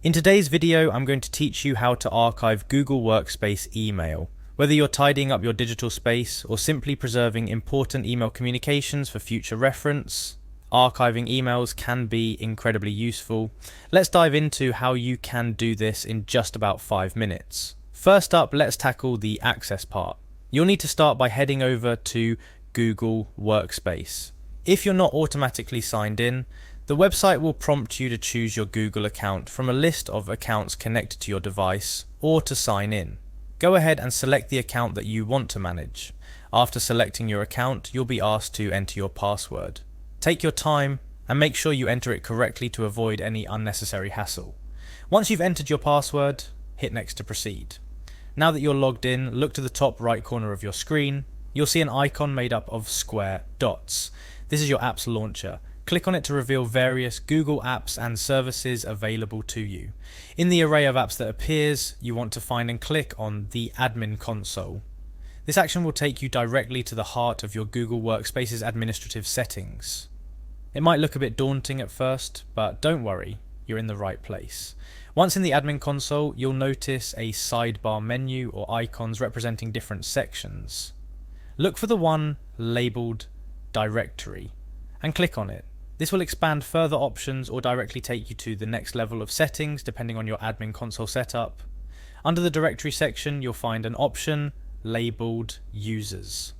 In today's video, I'm going to teach you how to archive Google Workspace email. Whether you're tidying up your digital space or simply preserving important email communications for future reference, archiving emails can be incredibly useful. Let's dive into how you can do this in just about 5 minutes. First up, let's tackle the access part. You'll need to start by heading over to Google Workspace. If you're not automatically signed in, the website will prompt you to choose your Google account from a list of accounts connected to your device or to sign in. Go ahead and select the account that you want to manage. After selecting your account, you'll be asked to enter your password. Take your time and make sure you enter it correctly to avoid any unnecessary hassle. Once you've entered your password, hit next to proceed. Now that you're logged in, look to the top right corner of your screen. You'll see an icon made up of square dots. This is your apps launcher. Click on it to reveal various Google apps and services available to you. In the array of apps that appears, you want to find and click on the admin console. This action will take you directly to the heart of your Google Workspace's administrative settings. It might look a bit daunting at first, but don't worry, you're in the right place. Once in the admin console, you'll notice a sidebar menu or icons representing different sections. Look for the one labeled Directory and click on it. This will expand further options or directly take you to the next level of settings depending on your admin console setup. Under the directory section, you'll find an option labeled Users.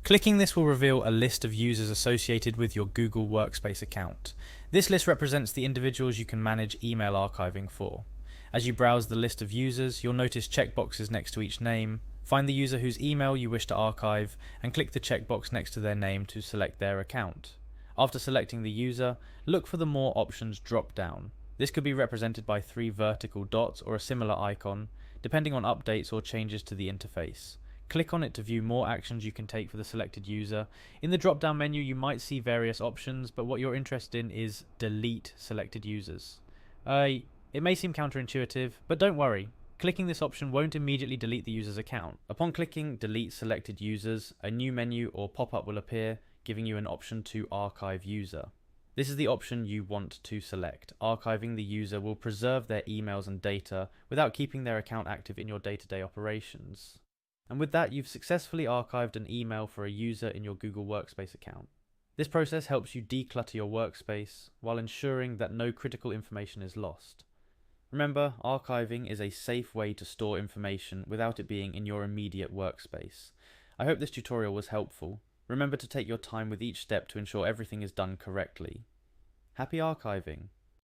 Clicking this will reveal a list of users associated with your Google Workspace account. This list represents the individuals you can manage email archiving for. As you browse the list of users, you'll notice checkboxes next to each name. Find the user whose email you wish to archive and click the checkbox next to their name to select their account. After selecting the user, look for the More Options drop-down. This could be represented by 3 vertical dots or a similar icon, depending on updates or changes to the interface. Click on it to view more actions you can take for the selected user. In the drop-down menu, you might see various options, but what you're interested in is Delete Selected Users. It may seem counterintuitive, but don't worry. Clicking this option won't immediately delete the user's account. Upon clicking Delete Selected Users, a new menu or pop-up will appear, giving you an option to archive user. This is the option you want to select. Archiving the user will preserve their emails and data without keeping their account active in your day-to-day operations. And with that, you've successfully archived an email for a user in your Google Workspace account. This process helps you declutter your workspace while ensuring that no critical information is lost. Remember, archiving is a safe way to store information without it being in your immediate workspace. I hope this tutorial was helpful. Remember to take your time with each step to ensure everything is done correctly. Happy archiving!